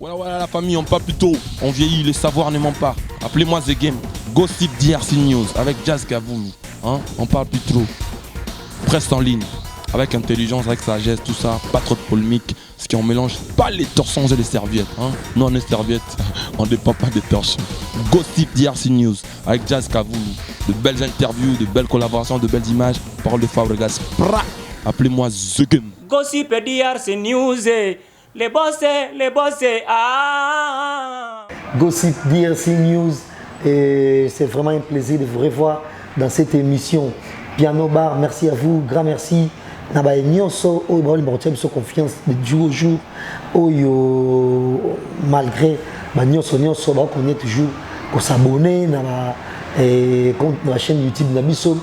Voilà la famille, on parle plus tôt, on vieillit, le savoir ne ment pas. Appelez-moi The Game, Gossip DRC News avec Jazz Gavoulou. Hein? On parle plus trop. Presse en ligne, avec intelligence, avec sagesse, tout ça, pas trop de polémique. Ce qui on mélange pas les torchons et les serviettes. Hein? Nous on est serviettes, on ne dépend pas des torchons. Gossip DRC News avec Jazz Gavoulou. De belles interviews, de belles collaborations, de belles images. Parole de Fabregas. Appelez-moi The Game. Gossip DRC News. Les bossés, ah. Gossip DRC News, et c'est vraiment un plaisir de vous revoir dans cette émission. Piano Bar, merci à vous, grand merci. Malgré on est toujours pour s'abonner à la chaîne YouTube Nabiso.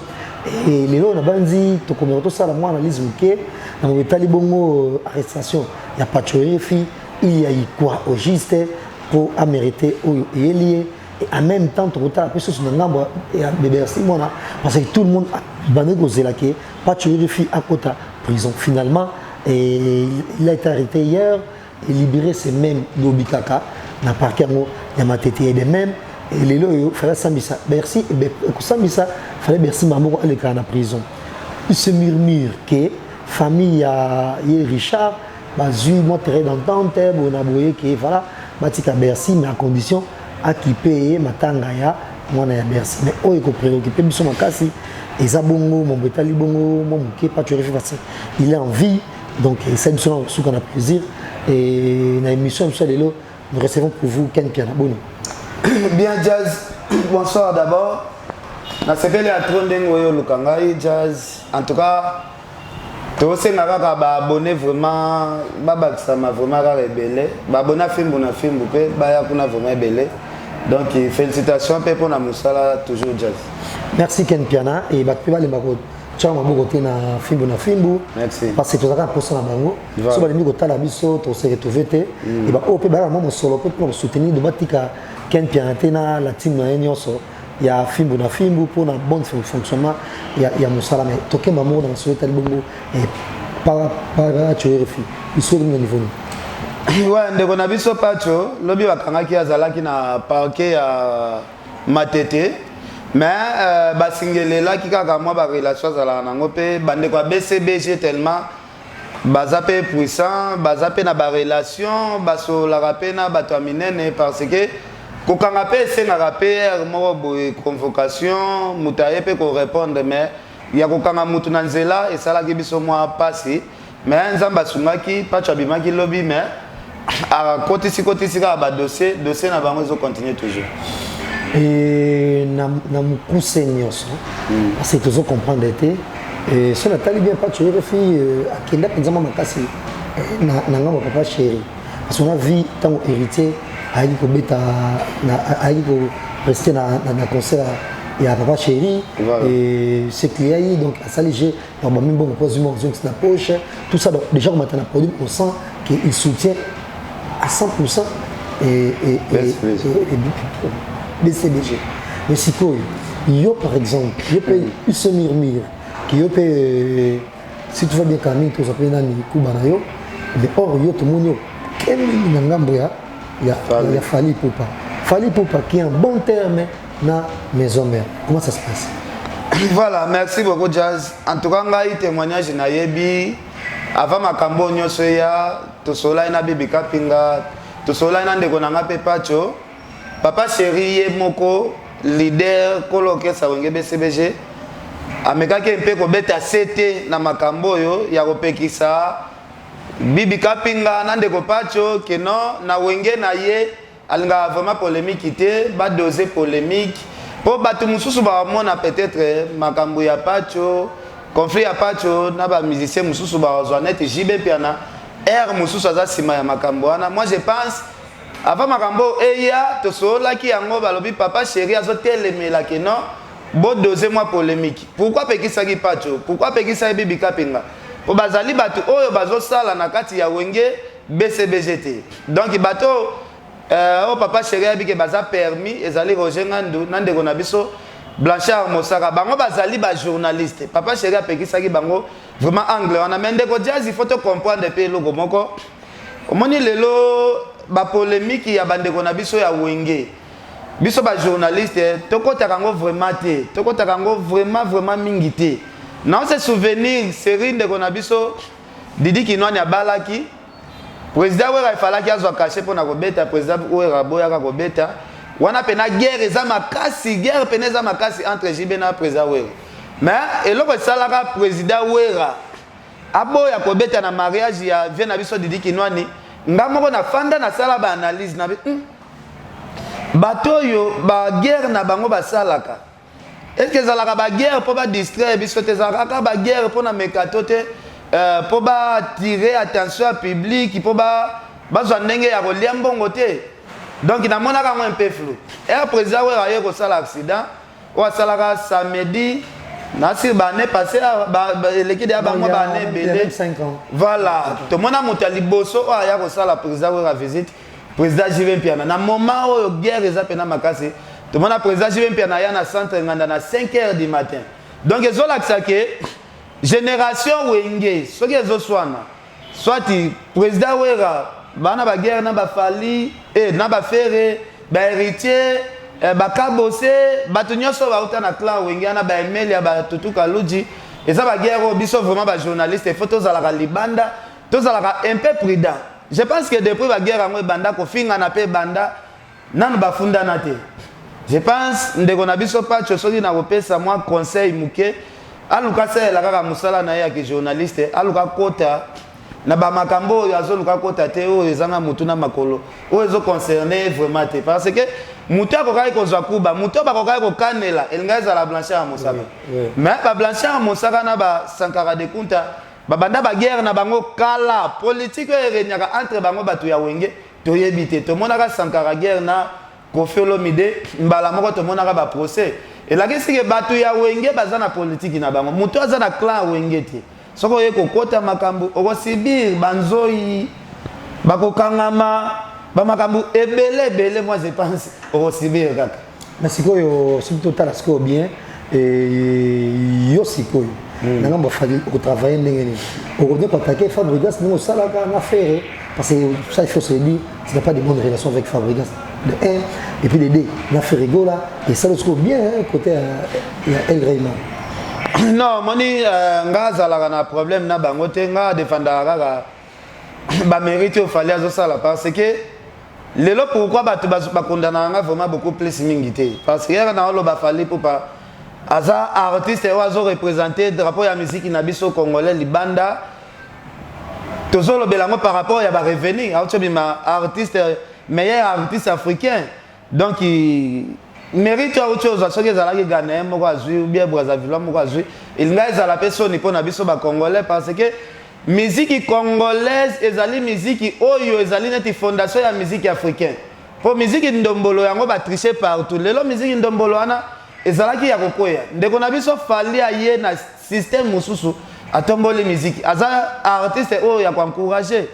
Et les gens ont tout comme tout ça, la moi analyse ok, dans le tali bongo arrestation, il y a pas de filles, il y a quoi au juste pour mériter et lié et en même temps tout ça la personne sur ngambo et merci moi parce que tout le monde a bandé gozer là que pas de filles à côté prison finalement et il a été arrêté hier et libéré c'est même d'Obikaka na parquet il y a ma tête et des mêmes. Et les lois, il fallait Sambisa. Merci. Et Sambisa, il fallait merci maman à l'écran en prison. Il se murmure que famille a Richard, j'ai eu mon terrain d'entente, on a voulu que voilà, Batika Bercy, mais à condition à qui paye ma tangaya, moi on a Bercy. Mais oh, il faut préoccuper, mais son casse, et Zabongo, mon bétali bongo, mon mouké, pas tu réfléchis. Il est en vie, donc c'est une chose qu'on a plaisir. Et dans l'émission, nous recevons pour vous Ken Piana. Bon. Bien Jazz, bonsoir d'abord. Na sepeli à Trondeng Lukangai Jazz. En tout cas, tous ces abonnés vraiment, ça m'a vraiment révélé. Abonné à film, na film, vraiment révélé. Donc félicitations pour la Moussala toujours Jazz. Merci Ken Piana et Bakpiba les Bako. Ciao ma bokote na film. Merci. Parce que tu as un poste na bango. So ba limi kotala biso to se retrouver te et ba o pe ba mo solo pour soutenir de batika Ken Piana tena la team na nyonso. Il y a film pour un bon fonctionnement il y a Moussala mais toke maman dans ce tel bongo et pas tu refi. Il soit au niveau. Ouais, ndeko na biso pacho lobi bakangaki azalaki na parquet ya Matete. Mais basingele là qui kaka moi ba relation za nango pe bande kwa BCBG tellement bazape puissant bazape na ba relation baso la rapena bato minene parce que kokanga pe senga rapper mo boy convocation mutaye pe ko répondre mais ya kokanga mutu na nzela et sala ki biso moi passer mais nzamba sungaki pacha bimaki lobby mais a kotisi ka ba dossier na bango zo continuer toujours. Et na mukuse nyonso parce que tu comprendre été et sur la tali bien pas tu refi akenda penzama makasi na ngamba papa chéri parce qu'on a vu tant héritier ayi ko beta na ayi ko rester na concert il y a papa chéri et c'est qu'il y a donc à ça léger normalement bon pose du monde dans la poche tout ça donc déjà on maintenant produit on sent qu'il soutient à 100% et BCBG. Mais si quoi, yo par exemple, yo peut se murmure, qui yo peut si tu vas bien caminer, tu vas appeler nani kubanayo, mais or yo tout le monde yo, quel n'angamboya, il y a Fally Ipupa qui est un bon terme na maison mère. Comment ça se passe? Voilà, merci beaucoup Jazz. En tout cas, ngai témoignage na yebi avant makambo nyonso ya to sola na bibi kapinga, to sola na ndeko na ngape pacho. Papa chéri ye moko leader koloke sa wenge BCBG amekaki mpe ko beta CT na makambo yo ya kopekisa bibi kapinga na ndeko pacho keno na wenge na ye alinga vraiment polémique te ba doser polémique po batu mususu ba mona peut-être makambo ya pacho conflit ya pacho na ba musicien mususu ba zwanete JB piana air mususu aza sima ya makambo wana. Moi je pense avant makambo eya to sola ki yango balobi papa chéri azo telemela ke non bo doser moi polémique. Pourquoi pekisa ki pacho? Pourquoi pekisa bibi kapinga? Po bazali batu oyo bazo sala na kati ya wenge BCBGT. Donc bato oh papa chéri abike baza permis ezali Roger Ngandu nandeko na biso Blanchard Mosaka bango bazali ba journaliste. Papa chéri apekisa ki bango vraiment anglais. On a mende ko Jazz il faut te comprendre pe logo moko. Omoni lelo ba polémique ya bandeko na biso ya wenge biso ba journaliste tokotaka ngo vraiment te tokotaka ngo vraiment mingi te na on se souvenir série ndeko na biso Didi Kinwani abalaki président wera ifalaki azwa caché pona kobeta président wera boyaka kobeta wana pena guerre eza makasi guerre pena eza makasi entre JB na président wera mais eloko esalaka président wera aboya kobeta na mariage ya vie na biso Didi Kinwani nga moko na fanda na sala ba analyse na bato yo ba guerre na bango basalaka est-ce que ezalaka ba guerre po ba distraire biso te ezalaka ba guerre po na mekato te pour attirer attention au public, pour bazwa ndenge ya kolia mbongo te. Donc na mona ka un peu flou. Et président ouais aye ko sala accident, o sala samedi na si bané passé l'équipe de bango bané belé 5 ans. Voilà. To mona motali boso o aya ko sala président ouais visite. Président JV Piana na moment où guerre eza pena makasi. To mona président JV Piana ya na centre nganda na 5h du matin. Donc ezola que génération wenge soki ezoswana soit président wera bana ba guerre na ba fali na ba fere ba héritier ba kabose bato nyonso bauta na clan wenge na ba email ya ba tutuka luji eza ba guerre biso vraiment ba journaliste photos à la libanda tozalaka un peu prudent. Je pense que depuis ba guerre ngo banda ko finga na pe banda nanu ba funda na te. Je pense ndeko na biso pacho soki na kopesa moi conseil muke aluka sala kaka musala na ya ke journaliste aluka kota na ba makambo ya zoluka kota te o ezanga mutu na makolo o ezo concerner vraiment te parce que mutu akokai kozwa kuba mutu bakokai ko kanela elingaza la blanchard musaka mais ba blanchard musaka na ba Sankara de Kunta ba banda ba guerre na bango kala politique erenyaka entre bango batu ya wenge to yebite to monaka Sankara guerre na Koffi Olomide mbala moko to monaka ba procès. Et la question est que batu ya wenge bazana politique na bango mutu azana clan wenge te soko ye kokota makambu okosibir banzoi bakokangama ba makambu ebele moi je pense okosibir kaka mais sikoyo surtout tala sikoyo bien et yo sikoyo nanga mbo fali ko travailler ndenge ni okode ko attaquer Fabregas ngo salaka na faire parce que ça il faut se dire c'est n'a pas de bonnes relations avec Fabregas de 1 et puis de 2 na faire rigola et ça le trouve bien côté il y a El Rayman non moni ngaza la na problème na bango te nga défendre kaka ba mérite au fallait azo sala parce que lelo pourquoi ba condamner nga vraiment beaucoup plus mingité parce que ya na lo ba fallait pour pas aza artiste oazo représenter drapeau ya musique na biso congolais libanda tozolo belango par rapport ya ba revenir ma artiste meilleur artiste africain donc il mérite autre chose parce que ezalaki Ghanéen moko azui ou bien Brazzaville moko azui il nga ezala personne pour na biso ba congolais parce que musique congolaise ezali musique oyo ezali neti fondation ya musique africaine pour musique ndombolo yango ba tricher partout lelo musique ndombolo wana ezalaki ya kokoya ndeko na biso fali aye na système mususu atomboli musique aza artiste oyo ya encourager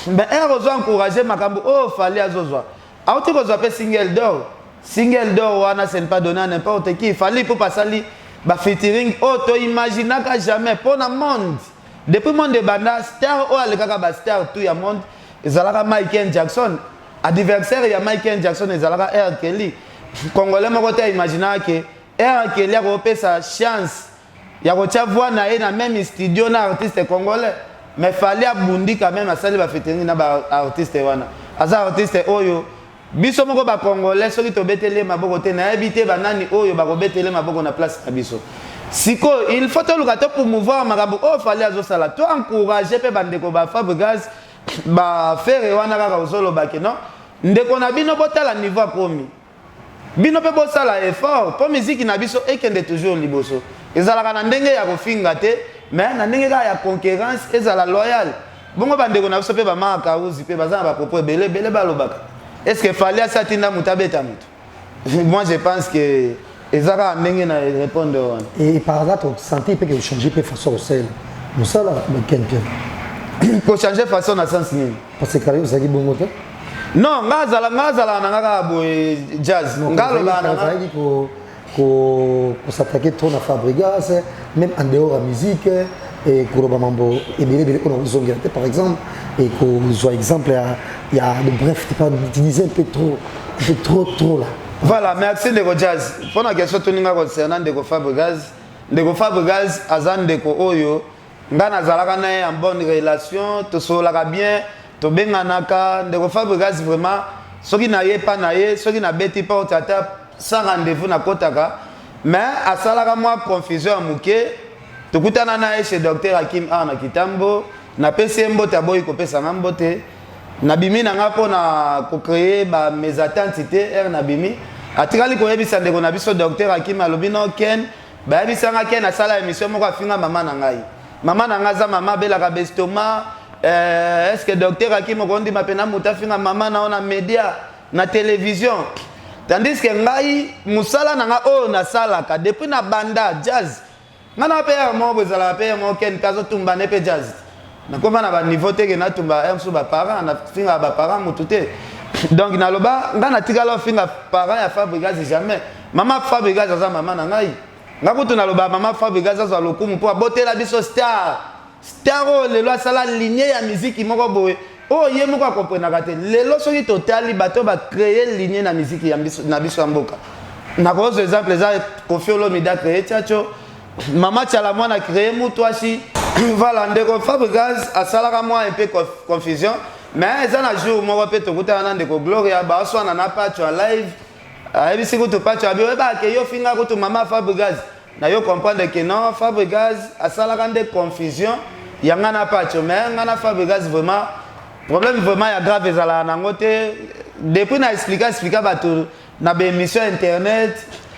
mais erozo encourager makambo oyo fali azozwa auti kozwa pe single d'or wana c'est pas donné à n'importe qui fali pour pasali ba featuring auto imaginaka jamais pour na monde depuis monde banda star o alekaka ba star tout ya monde ezalaka Michael Jackson adversaire ya Michael Jackson ezalaka R. Kelly congolais moko te imagina que R. Kelly a sa chance ya kotia voix na ye na même studio na artiste congolais mais fallait abundi quand même asali ba featuring na ba artiste wana asa artiste oyo biso moko ba congolais soki to betele maboko te na ebité banani oyo ba ko betele maboko na place na biso siko il faut to luka to promouvoir makambo o fallait azo sala to encourager pe bandeko ba Fabregas ba faire wana kaka osolo ba ke non ndeko na bino botala niveau akomi bino pe bosala effort po musique na biso ekende toujours liboso ezalaka na ndenge ya kofinga te mais na ndenge ya concurrence ezala loyal bongo bandeko na biso pe ba maka uzi pe bazana ba propos belé balobaka est-ce que fallait asatinda mutabeta mutu moi je pense que ezaka ndenge na répondre et par hasard tu sentais que changer pe façon au sel nous ça là quel bien pour changer façon na sens ni parce que carré ça qui bongo te non ngazala na ngaka boy jazz ngalo la na ko s'attaquer trop à Fabregas même en dehors de la musique et koloba mambo ebele qu'on a zongi par exemple et qu'on soit exemple il y a bref tu disais un peu trop là. Voilà, merci Ndeko Jazz. Pour la question toninga concernant Ndeko Fabregas azan Ndeko oyo ngana zalaka na en bonne relation, to solaka bien, to benganaka Ndeko Fabregas vraiment soki na ye pa na ye, soki na beti pa otata sans rendez-vous na kotaka, mais asalaka moi confusion muke, to kutana na chez docteur Hakim na Kitambo, na pesi mbote aboyi ko pesa mbote, na bimi na ngapo na ko créer ba mes attentes na bimi, atikali ko yebisa ndeko na biso docteur Hakim alobi no ken, ba yebisa nga ken asala émission moko afinga mama na ngai. Mama na ngaza mama belaka bestoma. Est-ce que docteur Hakim okondi mapena mutafinga mama na ona média na télévision tandis que ngai musala na nga o na salaka depuis na banda jazz ngana pe mo bezala pe mo ken kazo tumba ne pe jazz na koma na ba niveau te ke na tumba msu ba parents na finga ba parents mutute donc na loba ngana tikala finga parents ya Fabregas jamais mama Fabregas za mama na ngai ngakutu na loba mama Fabregas za lokumu po botela biso Staro lelo asala lignée ya musique moko boye oh ye moko comprendre te lelo soki totali bato ba créer lignée na musique ya na biso mboka na cause exemple za Koffi Olomide a créé Tchacho mama Tchala mwana créé Mutwashi voilà Ndeko Fabregas asala moi un peu confusion mais ça na jour moko pe tokuta na Ndeko Gloria ba so na Pacho live ebisi ko to Pacho abi ba ke yo finga ko to mama Fabregas na yo comprendre que non Fabregas asala de confusion yangana Pacho mais ngana Fabregas vraiment problème vraiment ya grave ezala na ngote depuis na expliquer bato na ba émission internet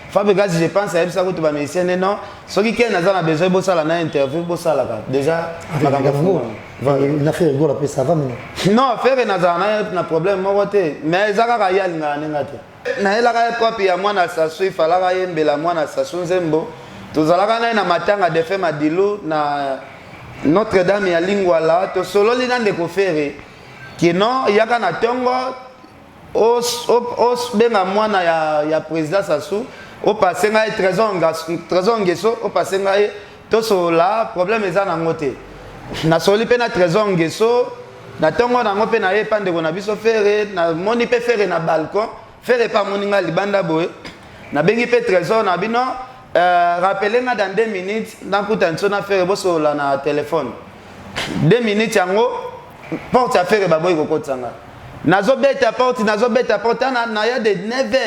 Fabregas je pense à ça ko to ba musicien non soki ken na za besoin bo sala na interview bo sala déjà il a fait rigolo après ça va maintenant non faire na problème mo côté mais ezaka ka yali ngana te na elaka copie ya mwana sasu ifalaka yembela mwana sasu nzembo tozalaka na matanga de fe madilu na Notre-Dame ya Lingwala to solo lina Ndeko Fere qui non yaka na tongo os benga mwana ya président Sassou o passer ngai trésor ngeso o passer ngai to sola problème eza na ngote na soli pe na trésor ngeso na tongo na ngope na ye pande ko na biso Fere na moni pe Fere na balcon Fere pa moninga libanda boy na bengi pe trésor na bino rappelez-moi dans 2 minutes dans Koutanso na Fere boso la na téléphone 2 minutes yango porte à Fere baboy ko kotsanga nazo beta porte na ya de 9h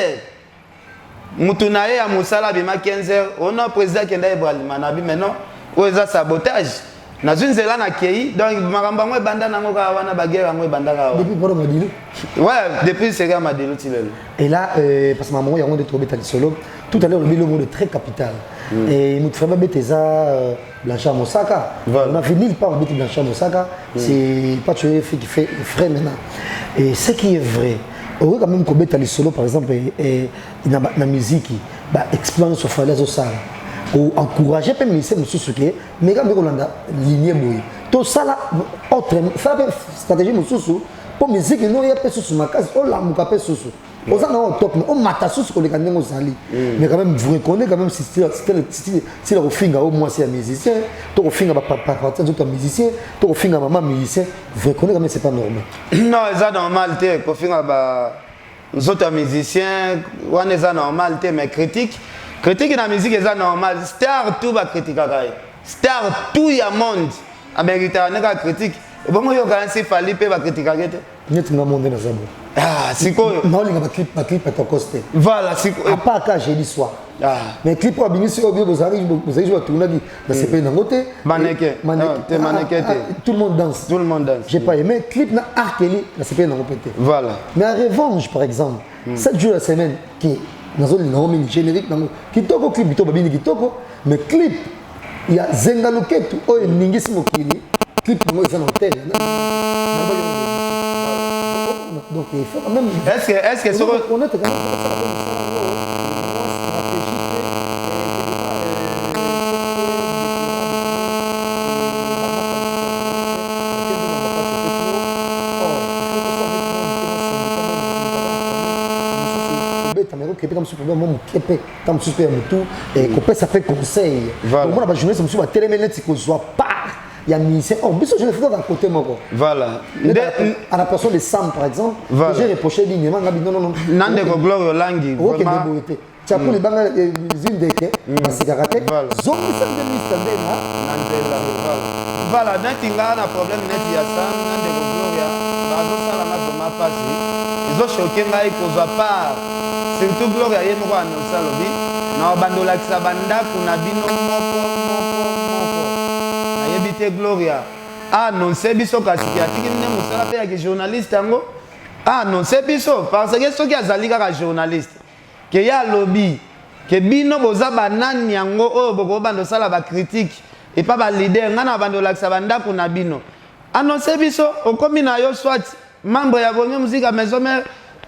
mutu na ye ya musala bima 15h on président kenda Ibrahima na bi maintenant o eza sabotage na zunzela na kei donc makambo ngo banda nango ka wana bagera ngo banda ka depuis pour Madilu ouais depuis c'est Madilu tilelo et là parce que maman il y a un de trop bêta solo tout à l'heure le mot de très capital et nous faisons bêtesa Blanchard Mosaka on a fini par bêter Blanchard Mosaka c'est pas tu qui fait frère maintenant et ce qui est vrai on quand même que bêta solo par exemple et la musique bah expérience sur falaise au sala ou encourager pe ministère mususuke mais quand on a lignée boy tout ça là autre faire stratégie mususu pour musique non ya pe susu makasi o la muka pe susu oza na au top on mata susu ko le kandengo zali mais quand même vous reconnaissez quand même si la refinga au moins c'est un musicien to refinga ba partir d'autres musiciens to refinga maman musicien vous reconnaissez quand même c'est pas normal non c'est normal te ko finga ba autres musiciens wana c'est normal te mais critique na musique est normal star tout va critiquer star tout ya monde américain neka critique bon yo quand c'est fali pe va critiquer net na monde na zabo ah siko non les ba clip à costé voilà siko à part quand jeudi soir mais clip au binisi au bio vous arrivez je tourner dans ce pays nangote mannequin tout le monde danse j'ai pas aimé clip na Arkeli dans ce pays nangote voilà mais en revanche par exemple 7 jours la semaine qui dans un générique kitoko clip bito babini kitoko mais clip il y a Zengaloketu o ningisi mokili clip moi ça hôtel donc il faut quand même est-ce que sur on est quand même comme ce problème mon kepe comme super mutu et qu'on peut ça fait conseil pour moi la journée c'est monsieur va télé net c'est qu'on soit pas il y a musicien. Oh, biso je le fais à côté moi. Voilà. À la personne de Sam par exemple, voilà. J'ai reproché dignement non. Nande ko gloire langi. OK de tu as pour les bangs une deke, parce que raté. Zombie ça de mystère na. Voilà, n'intinga na problème net ya Sam nande ko gloire. Bazo sala na doma passer. Ils ont choqué ngai kozwa part. Surtout gloire ya yemo na salobi. Na bandola kisa banda kuna bino moko. Na yebite gloria. Ah non, c'est biso kasi ya tikine musala pe ya journaliste ngo. Ah non, c'est biso parce que soki azali kaka journaliste. Que ya lobby, que bino boza banani yango o boko bando sala ba critique et pas ba leader ngana bandola kisa banda kuna bino. Annoncer biso okomi na yo soit membre ya bonne musique à maison mère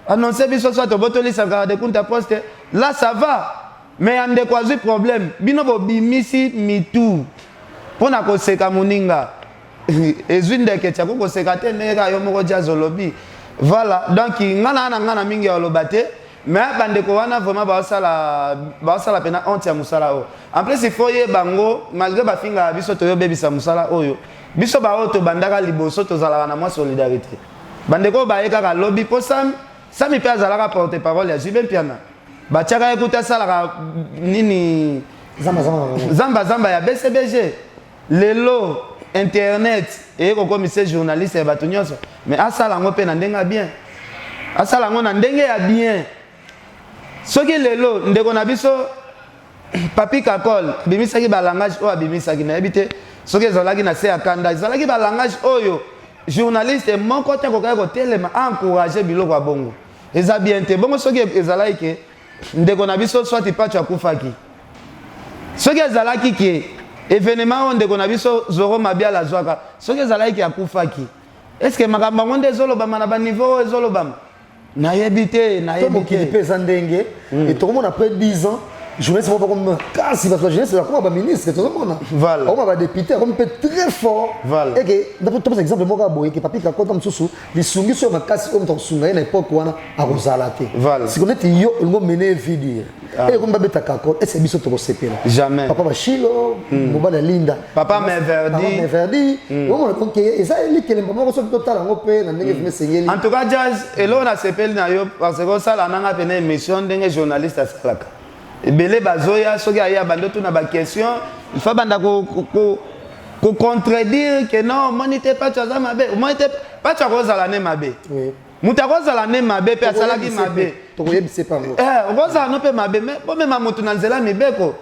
annoncer biso soit botoli sakara de compte poste là ça va mais ande kwazi problème bino bo bimisi mitu pona ko seka muninga ezwinde ke tshako ko seka te neka yo moko jazolobi voilà donc ngana mingi ya lobate mais bande ko wana vraiment ba sala pena honte ya musala o en plus il faut ye bango malgré ba finga biso to yo bebisa musala oyo biso ba auto bandaka liboso to zala na moi solidarité bande ko ba eka ka lobby po Sam mi pe azala porte parole ya Jiben Piana ba tshaka écouter sala nini zamba ya BCBG lelo internet et ko commissaire journaliste ya bato nyonso mais asala ngo pe na ndenga bien asala ngo na ndenge ya bien soki lelo ndeko na biso papi kakol bimisaki ba langage o abimisaki na ebite soki ezalaki na se akanda ezalaki ba langage oyo journaliste moko te ko kaya ko telema encourager biloko ya bongo eza bien te bongo soki ezalaki ke ndeko na biso soit pacho akufaki soki ezalaki ke événement on ndeko na biso zoro mabiala zwaka soki ezalaki ke akufaki est-ce que makambo ngo ndezolobama na ba niveau ezolobama na yebite pesa ndenge et tout le monde après 10 ans jeunesse va comme kasi parce que jeunesse là comme ba ministre tout le monde voilà comme ba député comme peut très fort voilà et que d'après par exemple moi boye que papi kakota msusu lisungi sur makasi comme ton sunga na époque wana a rozalate voilà si connaît yo ngo mener vidéo et comme ba beta kakota et c'est biso to sepela jamais papa bashilo mobala linda papa Merverdi on donc et ça il que le moment so total ngo pe na ndenge vime sengeli en tout cas jazz et là on a sepel na yo parce que ça la nanga pena émission ndenge journaliste asalaka ebele bazoya soki aya bando tuna ba question il faut banda ko contredire que non monite pas tsaza mabe monite pas tsa kozala ne mabe oui muta kozala ne mabe pe asalaki mabe to yebise pas ngo kozala no pe mabe mais bo même mutu na nzela mibeko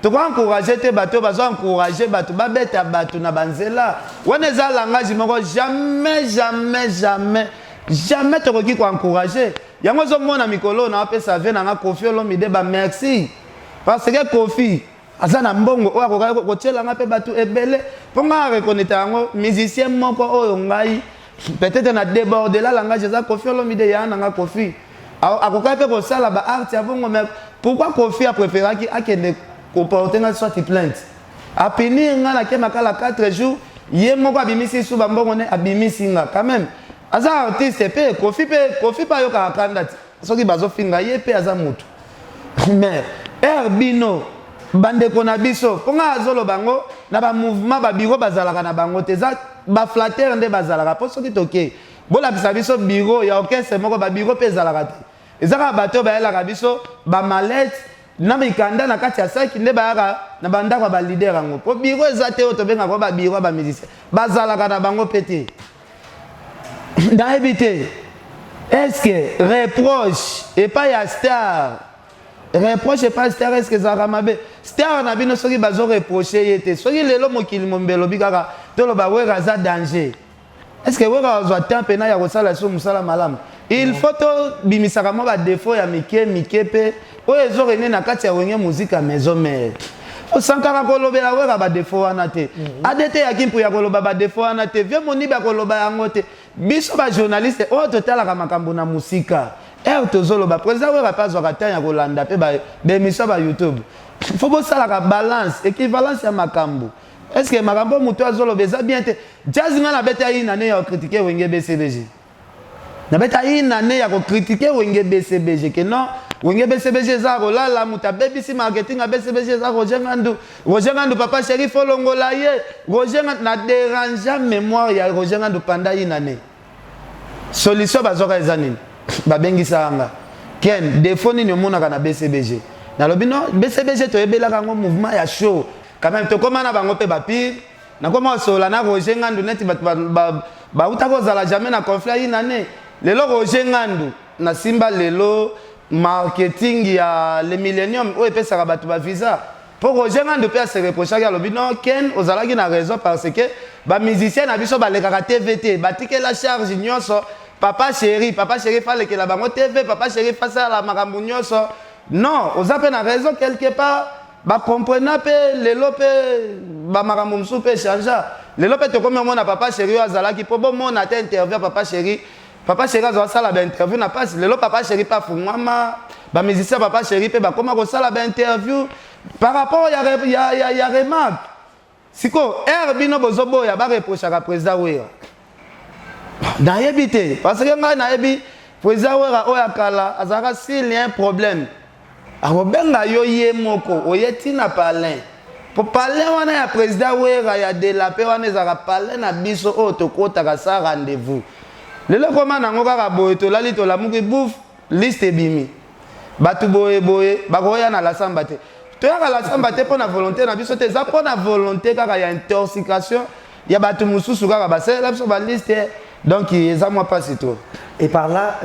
to ko encourager te bato bazo encourager bato ba beta bato na banzela wana za langage moko jamais to ko ki ko encourager yango zo mona mikolo na pesa ve na Kofi Olomide ba merci parce que Kofi azana mbongo o akoka ko tshela nga pe batu ebele ponga reconnaître yango musicien moko oyo ngai peut-être na déborder la langage za Kofi Olomide ya na Kofi akoka pe ko sala ba art ya bongo mais pourquoi Kofi a préféré ki akende ko porter nga soit plainte apini nga na ke makala 4 jours ye moko abimisi su ba mbongo ne abimisi nga quand même aza artiste pe Kofi pa yoka akanda soki bazo finga ye pe aza mutu mais Herbino bandeko na biso ponga azolo bango na ba mouvement ba biro bazalaka na bango te za ba flatter nde bazalaka po soki toke bola biso biro ya orchestre moko ba biro pe zalaka te ezaka bato ba yela biso ba mallette na mikanda na kati ya saki nde ba na bandako ba leader yango po biro ezate oto benga ko ba biro ba musicien bazalaka na bango pete na éviter est-ce que reproche et pas ya star reproche et pas star est-ce que ça ramabe star na bino soki bazo reprocher yete soki lelo mokili mombelo bikaka tolo ba wera za danger est-ce que wera zo tempe na ya kosala so musala malamu il faut to bimisaka mo ba défaut ya mike pe o ezo rene na kati ya wenge musique à maison mère sankara kolobela wera ba défaut wana te adete ya kimpu ya koloba ba défaut wana te vie moni ba koloba yango te biso ba journaliste o total ka makambo na musika tozoloba président wera pas zo katanya kolanda pe ba démission ba YouTube faut bo sala ka balance équivalence ya makambo est-ce que makambo muto azoloba za bien te jazz ngana beta ina ne ya critiquer wenge BCBG na beta ina ne ya ko critiquer wenge BCBG que non wenge BCBG za rolala muta BBC marketing a BCBG za Roger Ngandou papa chéri folongola ye Roger Ngandou na dérange mémoire ya Roger Ngandou pendant une année solution bazoka ezanini babengisa anga ken défaut ni monaka na BCBG na lobino BCBG to ebelaka ngo mouvement ya show quand même to komana bango pe bapire na koma sola na Roger Ngandou neti ba utako zala jamais na conflit une année lelo Roger Ngandou na simba lelo marketing ya le millennium o epesaka bato ba visa pour Roger Ngandou pe se reprocher ya lobino ken ozalaki na raison parce que ba musicien na biso ba lekaka TVT batike la charge nyonso papa chéri fallait que la bango TV papa chéri face à la makambo nyonso non oza pe na raison quelque part ba comprendre pe lelo pe ba makambo msu pe changer lelo pe to comme mona papa chéri azalaki po bon mona te interview papa chéri azo sala ba interview na passe lelo papa chéri pas fungama ba musicien papa chéri pe ba koma ko sala ba interview par rapport ya remarque siko bino bozobo ya ba reproche ka président Wera na yebite parce que ngai na yebi président Wera o yakala azaka s'il y a un problème akobenga yo ye moko oyeti na palin po palin wana ya président Wera ya de la paix wana ezaka palin na biso o tokotaka sa rendez-vous lelo koma nango kaka boye tolali tolamuki bouffe liste ebimi bato boye bakoya na la samba te toyaka la samba te mpona volonté na biso te eza mpona volonté kaka ya intoxication ya bato mosusu kaka basalela biso baliste donc eza mwa pasi to et par là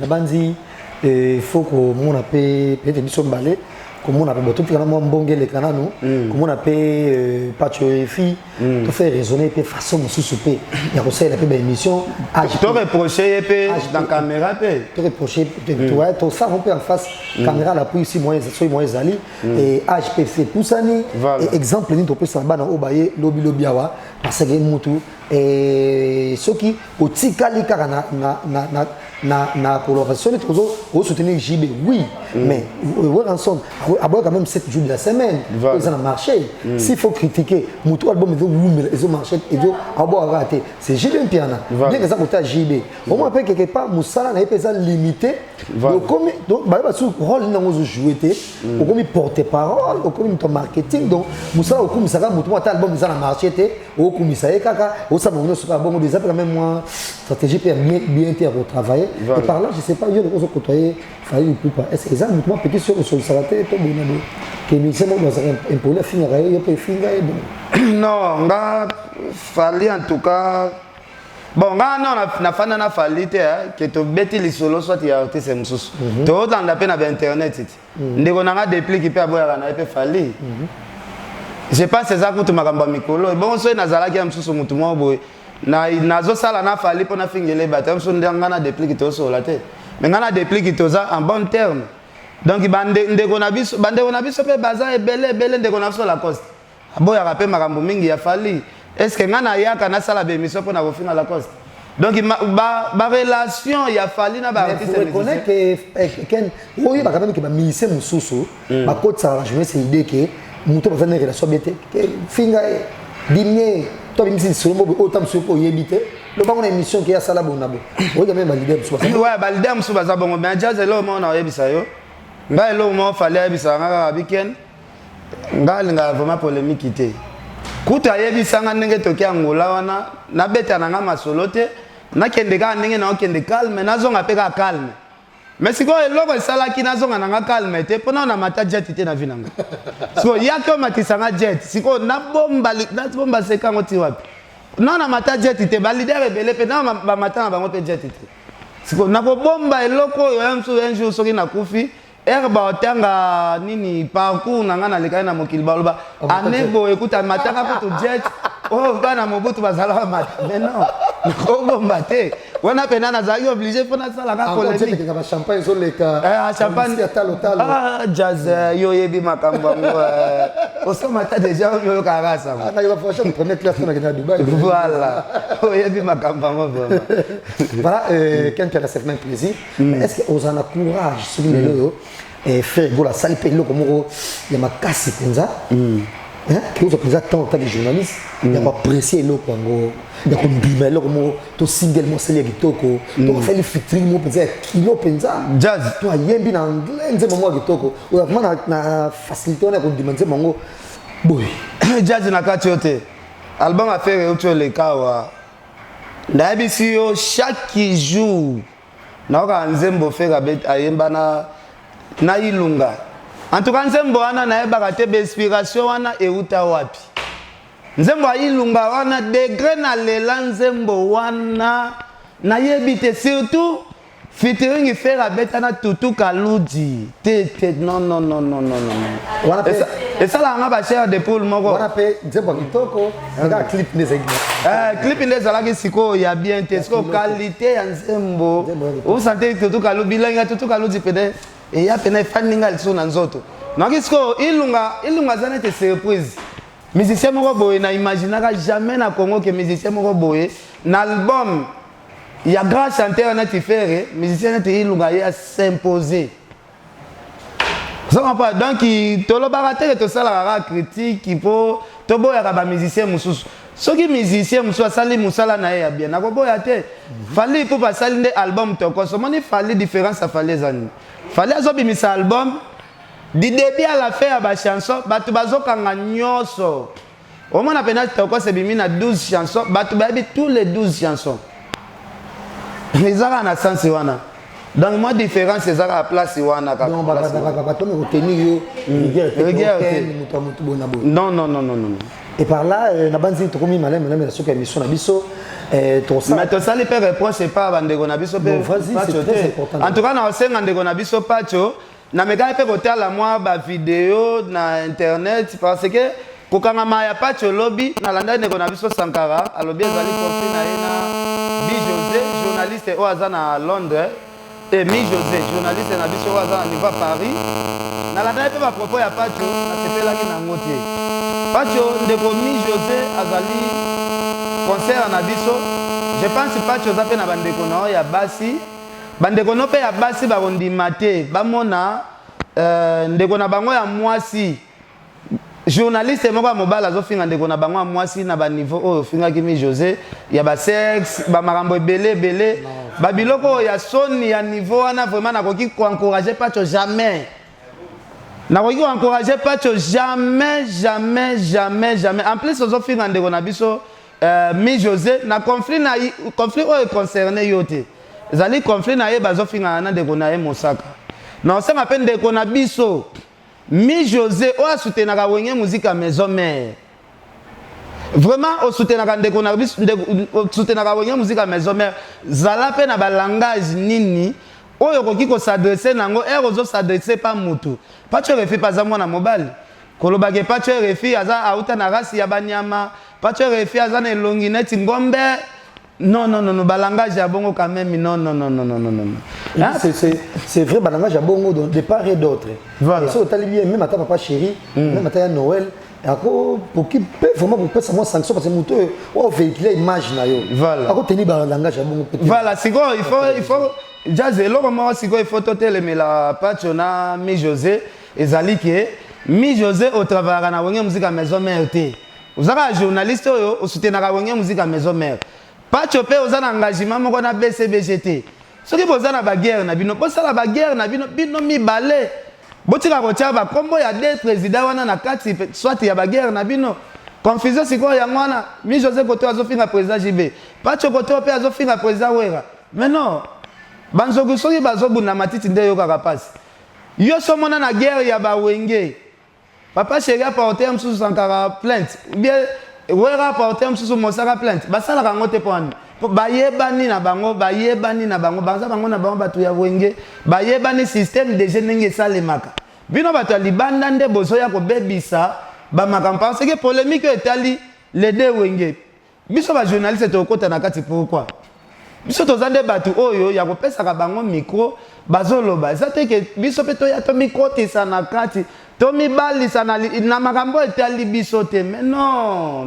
nabandi il faut que mon appel peut-être biso mbale comme on appelle tout le monde mbongele kananu comme on appelle patriofi to faire raisonner pe façon sous pe ya conseil la pe émission to reprocher pe dans caméra pe to reprocher toi to ça on peut en face caméra la puis si moyen so moyen zali et HPC Poussani et exemple ni to peut ça bana obaye lobby awa parce que mutu et ce qui otikali kaka na coloration au soutenir JB oui mais ensemble avoir quand même 7 jours de la semaine ils ont marché s'il faut critiquer mutu album ils ont marché ils ont avoir raté c'est JB Piana bien que ça côté JB au moins quelque part Moussala n'a pas limité donc comme donc bah sous rôle dans aux jouer au comme porter parole au comme ton marketing donc Moussala au comme ça mutu album ils ont marché au comme ça kaka au ça on se pas bon des après même moi stratégie pour bien faire travailler et par là je sais pas il y a des choses côtoyer fallait ou pas est-ce que ça moi petit sur ça la tête tout bon que nous sommes dans un peu la finir il peut finir non nga fallait en tout cas bon nga non na fana na fallait que to beti li solo soit ya artiste mususu to dans la peine avec internet ndeko nanga déplique pe aboya na pe fallait je pense c'est ça que tu makamba mikolo bon so nazala ki mususu mutu mo boy nazo sala na fali pona fingele batam so ndanga na déplique to so la te mais ngana déplique to za en bon terme donc ndeko na biso pe baza ebele ndeko na so la coste aboya rapé makambo mingi ya fali est-ce que ngana yaka na sala be mission pona ko finga la coste donc ba relation ya fali na ba artiste reconnaît que ken oyo ba quand même que ba ministre mususu ba côté ça je vais c'est idée que muto ba une relation bête que finga dimné toi même si sur mo autant sur ko yebité le ba on émission qui a sala bonabo oyo même ba leader mususu ouais ba leader mususu baza bongo mais jazz lo mo na yebisa yo nga lo mo fallait yebisa nga weekend nga linga vraiment polémique té kuta yebisa nga ndenge toki angola wana na beta na nga masolo te na kende ka ndenge na okende calme na zonga pe ka calme mais siko eloko esalaki na zonga na nga calme te pona na mata jet te na vinanga siko yako matisanga jet siko na bomba sekango ti wapi na mata jet te ba leader ebele pe na ba mata na bango pe jet te siko na ko bomba eloko yo un jour soki na kufi herba otanga nini parcours nanga na lekana mokili baloba anego ekuta mataka ko jet oh bana mobutu bazala mata mais non ko bomba te wana pena na zaki obligé pona sala ka polémique ka champagne zo leka champagne jazz yo yebi makambo ngo oso mata déjà yo karasa na yo franchement première classe na Dubaï voilà yo yebi makambo ngo voilà quelqu'un a certainement plaisir mais est-ce que on a courage sur le et faire voilà ça le pelo comme il y a ma casse penza que vous avez tant de journalistes, il y a apprécié le Congo, il y a combien de mots, tout single moi c'est les kitoko, tout fait le featuring moi peut-être kilo penza, jazz, tout a yembi en anglais, c'est moi kitoko, ou vraiment na facilité on a qu'on demande c'est mongo, boy, jazz na katiote, album a fait autre les kawa, na ebisio chaque jour, na oka nzembo fait rabet ayemba na ilunga. En tout cas, nzembo wana na yebaka te inspiration wana euta wapi. Nzembo ilunga wana degré na lela nzembo wana na yebite surtout featuring faire beta na tutu kaludi. Non. Et ça la ngaba cher de poule moko. Wana pe nzembo kitoko, nga clip ndezaki. Clip ndezalaki siko ya bien te siko qualité ya nzembo. Vous sentez tutu kaludi bilinga tutu kaludi pede. Et il y a des gens qui sont dans les autres. Donc, il y a des surprises. Les musiciens n'imaginent jamais dans le Congo que les musiciens boy. Dans l'album, il y a grand chanteur qui fait, les musiciens qui s'imposer. Donc, tu as la critique, il faut que les musiciens ceux qui musiciens mususu sali musala na ya bien nakoboya te fallait pour passer l'album toko somo ni fallait différence à fallait zani fallait azobimisa album du début à la fin ya ba chanson batu bazokanga nyoso au moins pena toko se bimi na 12 chansons batu babi tous les 12 chansons les ara na sens wana donc moi différence c'est à place wana ka non ba to me retenir yo non. Et par là, na banzi to komi malem na soka émission na biso to ça. Mais to ça les père reproche pas bandeko na biso pe. En tout cas na osenga ndeko na biso pacho na meka pe kotala moi ba vidéo na internet parce que kokanga maya pacho lobby na landa ndeko na biso Sankara alobi ezali conflit na ena Bi José journaliste au azana à Londres et Mi José journaliste na biso au azana niveau Paris na landa pe ba propos ya pacho na sepelaki na ngote. Pacho ndeko Mi José azali concert na biso. Je pense que Pacho zape na bandeko na ya basi. Bandeko no pe ya basi ba ondima te. Bamona ndeko na bango ya mwasi. Journaliste moko mobile azofinga ndeko na bango ya mwasi na ba niveau oyo finga ki Mi José ya ba sexe ba makambo belé ba biloko ya soni ya niveau wana vraiment na koki ko encourager Pacho jamais. Na koki encourager Pacho jamais. En plus aux offres ndeko na biso Mi José na conflit oyo concerné yote. Zali conflit na ye bazofinga na ndeko na ye Mosaka. Na osema pe ndeko na biso Mi José o soutenaka wenge musique maison mère. Vraiment o soutenaka ndeko na biso soutenaka wenge musique maison mère. Zala pe na ba langage nini oyo koki ko s'adresser nango ozo s'adresser pas mutu. Pacho refi pas mwana mobile. Kolobage Pacho refi aza auta na rasi ya banyama. Pacho refi aza na elongi neti ngombe. Non, balangage à bongo quand même, non. Hein? C'est vrai, balangage à bongo de part et d'autre. Voilà. Ça, bien, même à ta papa chéri, même à ta Noël, pour qui peut vraiment pour ça, moi, sanction parce que mon tour, on véhicule l'image. Voilà. Ako tenir balangage à bongo. Voilà, c'est quoi, il faut, jazz, il faut toter mais la patchona Mi José, et Zalike, Mi José au travail, na wenge musique à maison mère. Vous avez un journaliste, au soutien à wenge musique à maison mère. Pas chopé aux engagement moko na BCBGT. Ce qui pose na ba guerre na bino, pose la ba guerre na bino mi balé. Botika kotia ba kombo ya deux président wana na kati soit ya ba guerre na bino. Confusion siko ya mwana, Mi José Koto azofinga président JB. Pas chokoto pe azofinga président Wera. Mais non. Banzogu soki bazobu na matiti nde yo kaka passe. Yo somona na guerre ya ba wenge. Papa chéri a porté un sous Sankara plainte. Bien Wera porté msusu Mosaka plainte basala kango te poni bayebani na bango banza bango na bango batu ya wenge bayebani système de nenge salemaka bino batu ya libanda nde bozo ya ko bebisa ba makampa parce que polémique etali les deux wenge biso ba journaliste to kota na kati pourquoi biso tozande batu oyo ya ko pesa ka bango micro bazoloba ça te que biso peto ya to micro te sana kati Tommy Bali na makambo etali biso te mais non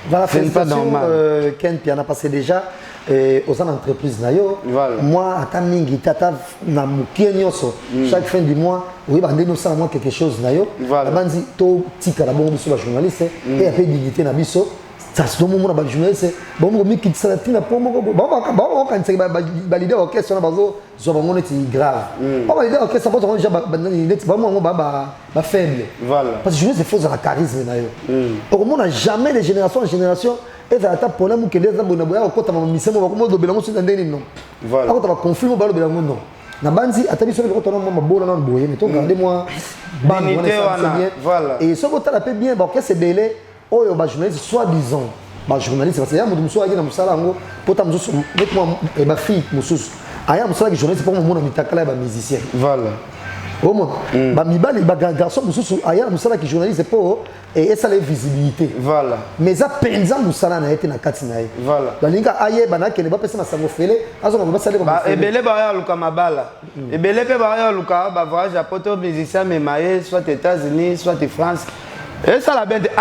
Voilà, c'est pas normal. Ken Piana passé déjà aux entreprises nayo. Voilà. Moi, à mingi tata na mukie nyoso. Chaque fin du mois, oui, bah nous ça moi quelque chose nayo. Voilà. La bandi to tika la bon biso ba journaliste et après dignité na biso. Ça se donne mon ba journaliste. Bon mo mi kit salatina pour mo bon quand c'est ba leader orchestre na bazo zo ba moneti grave. Ba leader orchestre pas déjà ba net ba mo ba faible. Voilà. Parce que journaliste c'est faux à la charisme nayo. Au moins n'a jamais de génération en génération et ça a problème que les gens bonne boya ko ta ma misemo ba ko mo do belango sur ndeni non. Voilà. Ako ta ba conflit mo ba lo belango non. Na banzi atabiso ko to na ma bola na boye mais to regardez moi ban voilà. Et ce que tu as fait bien ba que c'est délai oyo ba journaliste soi-disant ba journaliste parce que ya mutu muso aje na musala ngo pota muso avec moi et ma fille mususu aya musala ki journaliste pour mo na mitakala ba musicien voilà au moins ba mibali ba garçon mususu aya musala ki journaliste pour et ça la visibilité voilà mais ça penza musala na été na kati na ye voilà balinga aye banake ne ba pesa masango fele azo ba sale ba ebele ba ya luka mabala ebele pe ba ya luka ba voyage à poto musicien mais maye soit États-Unis soit France. Et ça la bête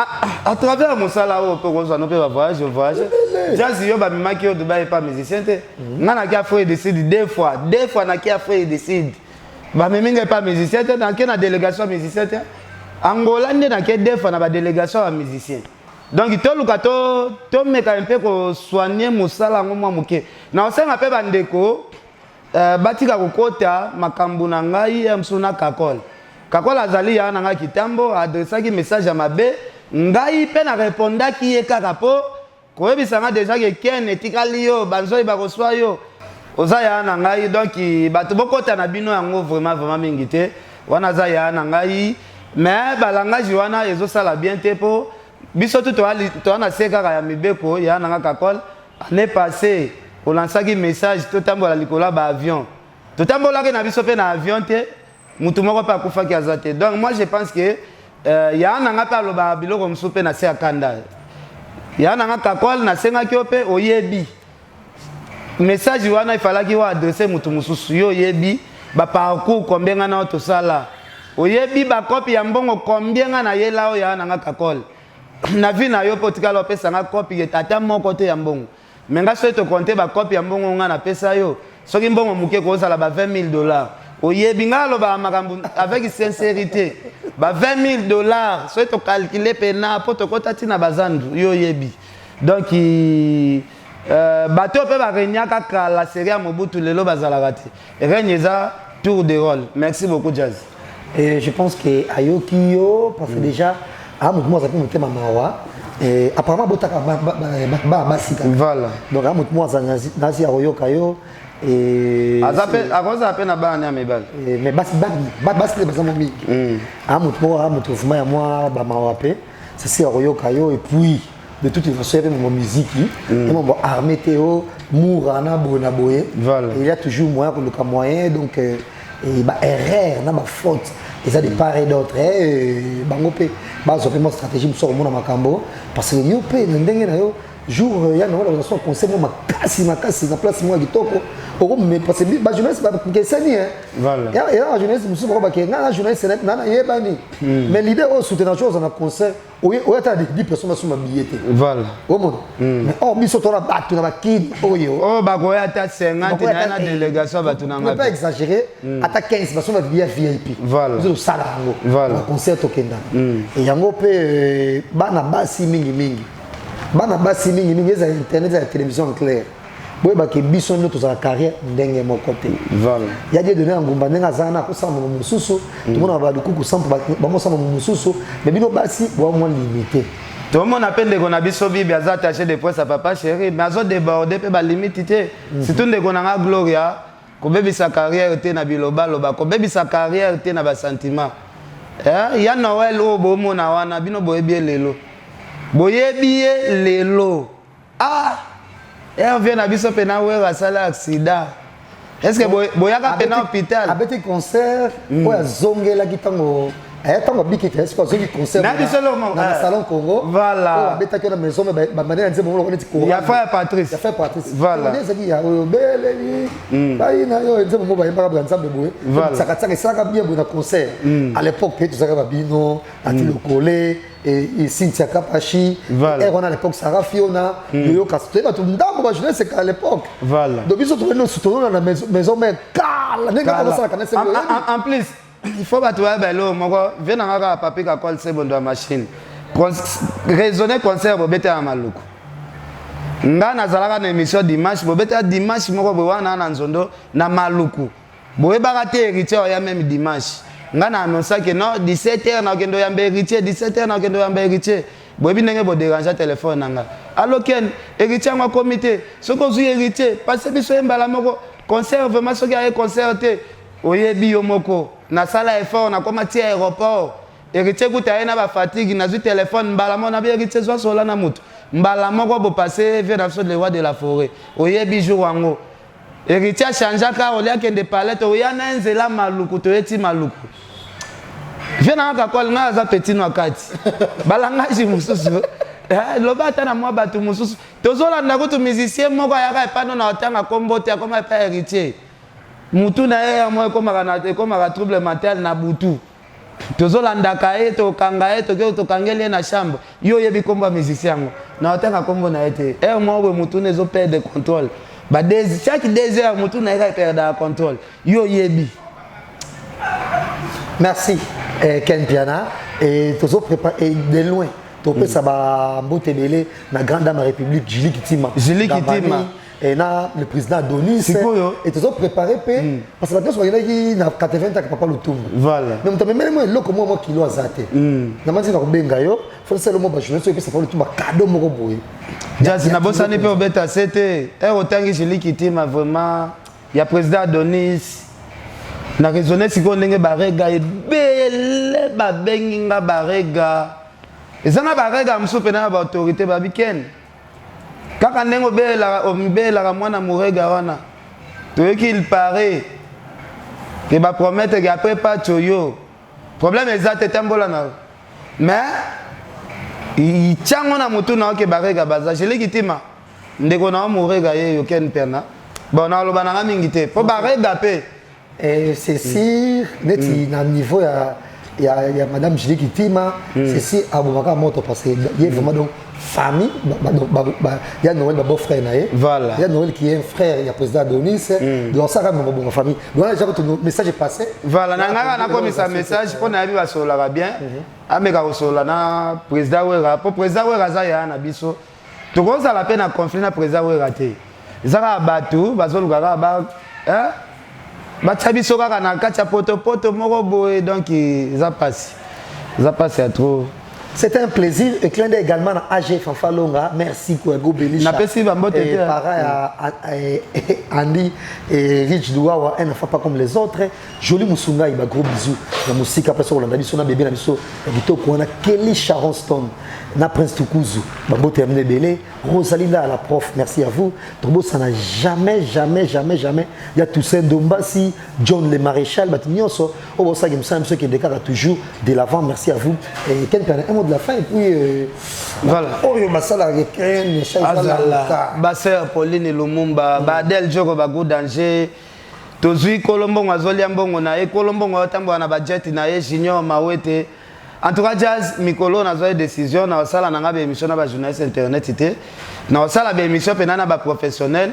à travers mon salaire pour qu'on soit voyage jazz yo ba mimaki au Dubaï pas musicien te ngana ki afro décide deux fois na ki afro décide ba miminga pas musicien te na ki na délégation musicien te Angola ndé na ki deux fois na ba délégation à musicien donc to luka to meka un peu ko soigner musala ngomwa muke na osenga pe bandeko batika kokota makambu na ngai msuna kakol Kakola azali ya nanga kitambo adressaki message à mabe ngai pe na répondaki ye kaka po koyebisanga déjà que Ken etikali yo banzoi ba koswa yo oza ya na ngai donc bato bokota na bino yango vraiment mingi te wana za ya na ngai mais balangage wana ezo sala bien te po biso to wana seka ya mibeko ya nanga kakol année passée on lansaki message to tambola likola ba avion to tambola ke na biso pe na avion te mutu moko pa kufa ki azate donc moi je pense que ya nanga pa loba biloko msupe na se akanda ya nanga kakol na senga ki ope oyebi message wana ifalaki wa adresser mutu mususu yo yebi ba parcours combien na to sala oyebi ba copie ya mbongo combien na yela o ya nanga kakol na vi na yo potika lo pesa nga copie tata moko te ya mbongo menga so to compter ba copie ya mbongo nga na pesa yo soki mbongo muke ko sala ba $20,000 oyebi ngalo ba makambu avec sincérité ba $20,000 so to calculer pena poto kota tina bazandu yo yebi donc bato pe ba renyaka ka la série à Mobutu lelo bazala rati renyeza tour de rôle. Merci beaucoup Jazz. Et je pense que ayoki yo parce que déjà a moi ça peut monter mamawa et apparemment botaka ba basika Voilà. donc a moi ça nazi ayoka yo et azape akoza pe na bana ya mebal mais basi les bazamo mi a mutu fuma ya moi ba mawape c'est ayoka yo et puis de toute façon mon musique et mon armée théo mourana bona boye voilà il y a toujours moyen pour le moyen donc et ba erreur na ba faute et ça de part et d'autre bango pe ba zo pe mo stratégie so mo na makambo parce que yo pe ndenge na yo jour ya na wala so conseil mo makasi na place mo kitoko oko me parce que ba jeunesse ba ke sani voilà ya jeunesse musu ko ba ke na jeunesse na yebani mais l'idée au soutenir chose na conseil o ta 10 personnes sur ma billet voilà au monde mais oh biso to na batu na bakidi oyo oh ba ko ya ta 50 na délégation ba tunanga on peut pas exagérer ata 15 personnes va billet VIP voilà zo sala ngo voilà concert okenda et yango pe bana basi mingi eza internet ya télévision claire boye ba ke biso no to za carrière ndenge moko te voilà ya die donner ngumba ndenga zana ko sama mususu to mona ba duku sample ba mo sama mususu mais bino basi bo mo limité tout le monde appelle de na biso bibi aza attaché de presse à papa chéri mais azo déborder pe ba limite te surtout ndeko na Gloria ko bebi sa carrière te na biloba loba ko bebi sa carrière te na ba sentiment ya Noël o bo mo na wana bino boyebi lelo boyebi lelo vient na biso pena wera sala accident est-ce que boyaka pena hôpital abeti concert oya zongela kitango Tant que biki est quoi qui concerne dans le salon Congo. Voilà. On bêta que la maison mais manière dire bon on est il y a frère Patrice. Il y a frère Patrice. Voilà. Il y a beleli. Baï na yo dire bon ba pas ensemble boy. Ça ka bien bon concert. À l'époque tu sais que Bino, Atilo Kolé et Cynthia Kapachi. Et on a à l'époque Sarah Fiona, Yo Castel tout ndambo ba jeunesse c'est à l'époque. Voilà. Donc ils sont trouvés nous soutenons dans la maison mais en plus il faut que tu aies bello moko viens ngaka papi ka call c'est bon de machine raisonner concert bobete à maluku nga nazalaka na émission dimanche bobete dimanche moko bowana na nzondo na maluku boyebaka te héritier ya même dimanche nga na annonce que non 17h na kendo ya héritier 17h na kendo ya héritier boyebi ndenge bo déranger téléphone nanga allo ken héritier ngwa comité soko zu héritier parce biso embala moko concert vraiment soki aye concerté oyebi yo moko na sala effort na koma ti aéroport héritier kuta na ba fatigue na zu téléphone mbala mo na bi héritier zo sola na mutu mbala moko bo passer vers dans le roi de la forêt oyebi jour wango héritier changeaka olia kende palette oya na nzela maluku to eti maluku viens na ka nga za petit no kati balanga ji mususu lobata na mwa batu mususu tozola ndako to musicien moko ayaka epano na otanga kombote akoma pa héritier mutu na ye mo komaka trouble mental na butu tozolandaka ye tokanga ye tokangeli na chambre yo yebi komba musicien yango na otanga kombo na ye te mo we mutu nezo perdre contrôle chaque 2 heures mutu na ye perdre contrôle yo yebi. Merci Ken Piana et toujours préparé de loin. Topé ça va mbote belé na grande dame de la République Julie Kitima. Et là le président Adonis et toujours préparé parce que la personne qui na 80 ans papa le tout. Voilà. Mais tu même le comment moi kilo azate. Na manzi na kubenga yo, faut c'est le mot ba je sais que ça pour le tout cadeau moko boye. Jazz na bossa ne peut obeta c'était autant Julie Kitima vraiment il y a président Adonis na raisonner si ko ndenge barega ebele babengi nga barega ezana barega msupe na ba autorité ba biken kaka ndenge obela mwana murega wana toyoki il paraît que ba promettre que après pas choyo problème exact tambola na mais il tchango na mutu na ke barega baza jeli kitima ndeko na murega ye yo ken pena bon na loba na mingi te po barega pe. Et c'est si, net à niveau il y a Madame Julie Kitima, c'est si Aboubaka Moto parce qu'il y a vraiment donc famille, il y a Noël beau frère voilà. Il y a Noël qui est un frère, il y a président Adonis, donc ça même bonne famille. Donc là le message est passé. Voilà, na comme ça message pour na biba sola bien. Ameka sola na président Wera, pour président Wera za ya na biso. To ko ça la peine à conflit na président Wera te. Zaka batu bazoluka ba Batsabiso kaka na kati ya poto moko boye donc ça passe à trop. C'était un plaisir et clin d'œil également à AG Fanfalonga. Merci Kouego Belisha. Napesi bambote te. Pareil à Andy et Rich Douawa, un enfant pas comme les autres. Joli Musunga, il m'a gros bisous. La musique après ça on a dit son bébé na biso. Vito Kouana Kelly Sharon Stone. Na Prince Tukuzu, Bambo terminé belé, Rosalinda la prof, merci à vous. Tobo ça n'a jamais. Il y a Toussaint Dombassi, John le Maréchal, Batignoso, oh ça game ça, ceux qui déclarent toujours de l'avant, merci à vous. Et quelqu'un un mot de la fin et puis voilà. Oh yo masala Rekren, Azala, Basser Pauline Lumumba, Badel Joko Bago Danger. Tozui Colombo Mazoli Ambongo na e Colombo Ngotambo na budget na e Junior Mawete. En tout cas, Jazz, Mikolo, na zoé décision, na osala na ngabe émission na ba journaliste internet ité. Na osala ba émission penana ba professionnel.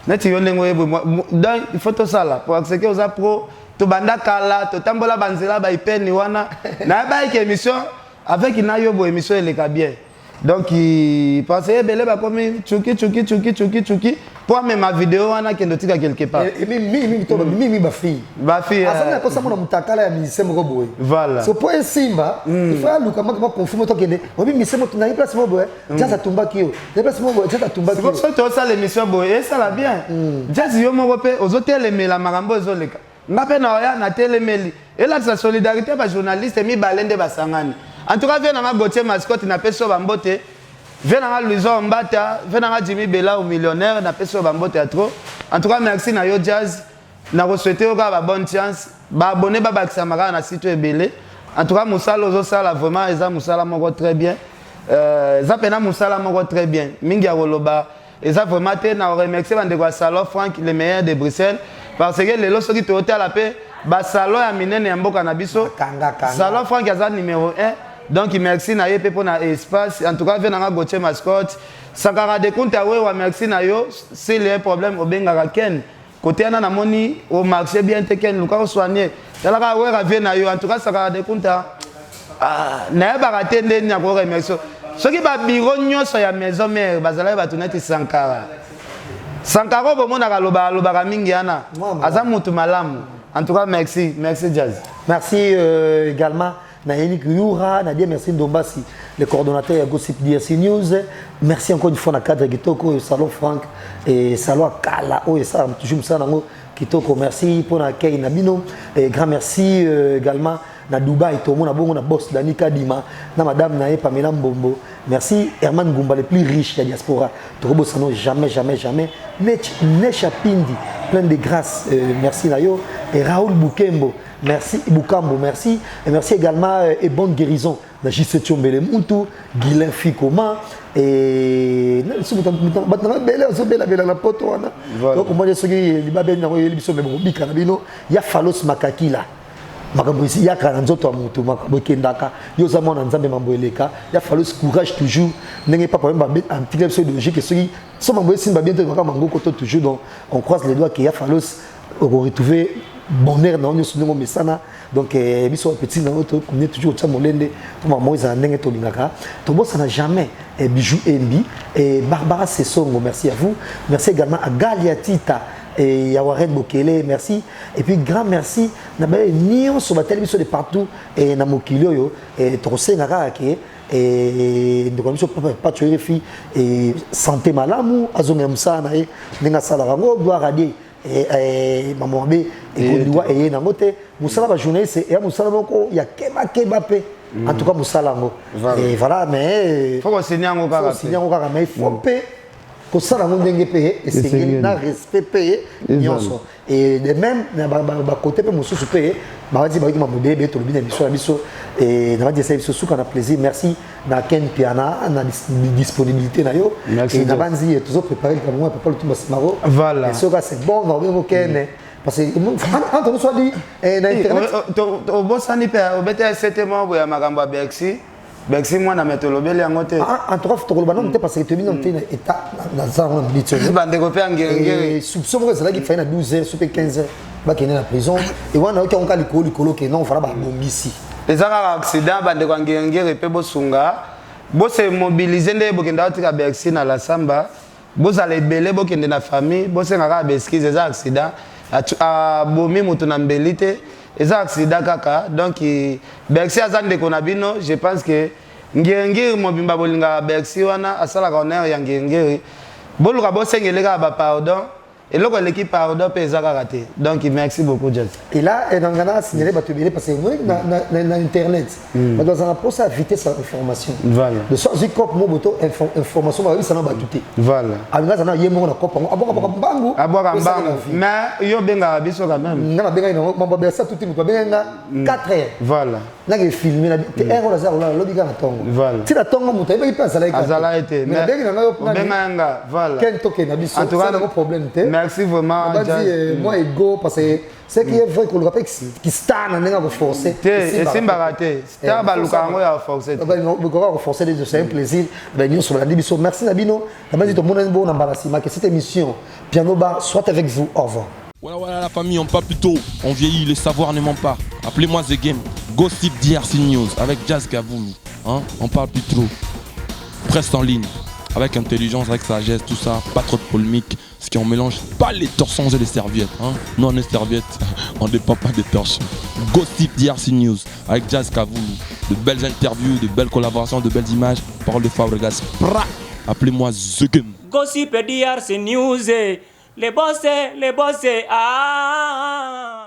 Neti yondengo yebo donc il faut to sala pour accéder aux pro to banda kala to tambola banzela ba ipeni wana na ba émission avec ina yobo émission elle est bien. Donc il pensait belé ba comme chuki pour même ma vidéo wana kendo tika quelque part. Et mimi ba fille. Ba fille. Asana ko sama na mutakala ya misemo ko boy. Voilà. So pour Simba, il faut luka ma confirmer to kende. Obi misemo to na place mo boy. Jazz atumba kio. Na place mo boy, Jazz atumba kio. C'est pour ça l'émission boy, et ça va bien. Jazz yo mo pe ozotel me la marambo ezoleka. Ngape na oya na telemeli. Et là sa solidarité ba journaliste mi balende basangani. En tout cas, viens dans ma Gauthier mascotte, na peso bambote. Viens dans Louison Mbata, viens dans Jimmy Bella au millionnaire, na peso bambote à trop. En tout cas, merci na yo Jazz. Na souhaiter au gars bonne chance. Ba abonner ba baksamara na site ebele. En tout cas, Moussala Ozosala, vraiment, ils ont Moussala Moko très bien. Ils ont Moussala Moko très bien. Mingia Woloba, ils ont vraiment été dans le remercier de Salon Franck, le meilleur de Bruxelles. Parce que les lots qui étaient à la paix, Salon a miné Niambo Canabiso. Salon Franck est numéro 1. Donc, merci na yé pour l'espace. En tout cas, vient dans Gauthier Mascotte. Sankara de compte à merci na yo. C'est le problème au Benga Ken. Côté à Namoni, au marché bien teken, nous avons soigné. En tout cas, Sankara de compte à. N'a pas raté les Niago remercie. Ce qui va bureau sur la maison mère, Bazala va tourner Sankara. Sankara, au monde à Loba Mingiana. Azamutu Malam. En tout cas, merci. Merci, Jazz. Merci également. Nayenik Youra, Nadia, merci Ndombasi, le coordonnateur de Gossip DRC News. Merci encore une fois à cadre Kitoko, Salon Franck et Salon Kala, et ça, toujours ça, Kitoko, merci pour l'accueil Nabino. Et grand merci également à Dubaï, tout le monde a bon, boss Dani Kadima, na madame Naye Pamela Mbombo. Merci Herman Goumba, le plus riche de la diaspora. Togo Sano, jamais. Necha Pindi, plein de grâce. Merci Nayo. Et Raoul Boukembo. Merci Boukambo, merci. Et merci également et bonne guérison de J7 Chombele Moutou, Guilain Fikoma et donc moi je suis il y a Falos Makakila. Il y a Karanzoto Moutou, Makabokendaka, Yozamon Nzambe Mamboeleka, il y a Falos courage toujours. N'est pas problème un petit peu de logique et ceux qui sont bientôt toujours donc on croise les doigts qu'il y a Falos retrouver bonheur dans nos souvenirs mesana donc biso petit dans notre on est toujours au molende pour maman ils en ndenge to lingaka to bossa n'a jamais bijou embi et Barbara Sessongo merci à vous, merci également à Galiatita et Yawaren Bokele merci et puis grand merci na ba nion sur la télévision de partout et na mokilio yo et to sengaka ke et donc biso pas tuer filles et santé malamu azonga msana et ninga sala rango gloire à Dieu et maman bé et doit et na moté musala ba journaliste et musala moko ya keba pe en tout cas musala ngo et voilà mais faut signer ngo kaka mais il faut pe ko sala ngo ndenge pe et c'est na respect pe nyonso et de même na ba côté pe mususu pe ba di ba ki maman bé to bina biso et na di service sous qu'on a plaisir merci na Ken Piana na disponibilité na yo et na banzi et toujours préparé comme moi papa le tout Maro voilà et ce gars c'est bon on va au Ken parce que entre nous soit dit et na internet au bon sani pe au bete 7 mois boya makamba Bexi moi na metolobeli yango te en tout cas to koloba non parce que tu bino te na état na ça on dit bande ko pe ngenge soupçon que c'est là qui fait na 12h super 15h ba kene na prison et wana oki on ka likolo ke non fera ba bombisi les accidents bande ko ngenge pe bosunga bo se mobiliser nde bokenda otika Bexi na la samba bo za lebele bokende na famille bo se ngaka beskize les accidents a bomi moto na mbelite les accidents kaka donc Bexi azande ko na bino je pense que ngenge mobimba bolinga Bexi wana asala ka honneur ya ngenge boluka bo sengeleka ba pardon et là l'équipe pardon pe ezaka raté donc merci beaucoup Jazz et là dans Ghana signaler ba tubele parce que na internet dans un procès à vitesse information voilà de sorte que cop mo boto information ba ça na ba douter voilà anga ça na yemo na cop aboka mbangu mais yo benga biso quand même na benga no mamba ba ça tout mutu benga 4 heures voilà na ke filmer na te heure za la lobika na tongo voilà ti na tongo mutu ba ipensa la azala été mais benga nga voilà ken toke na biso ça na problème te merci vraiment moi ego parce que c'est qui est vrai que le rappel qui star na nga forcer et simba raté star baluka ngo ya forcer ba ko forcer c'est un plaisir ben nous sur la biso merci Nabino la base de mon bon na Balasima que cette émission Piano Bar soit avec vous au revoir. Voilà la famille, on parle plus tôt, on vieillit, le savoir ne ment pas. Appelez-moi The Game, Gossip DRC News avec Jazz Gavoulou. Hein? On parle plus trop. Presse en ligne, avec intelligence, avec sagesse, tout ça, pas trop de polémique. Ce qui on mélange pas les torsons et les serviettes. Hein? Nous on est serviettes, on ne dépend pas des torsons. Gossip DRC News avec Jazz Gavoulou. De belles interviews, de belles collaborations, de belles images. Parole de Fabregas. Appelez-moi The Game. Gossip DRC News. Les bossés, ah.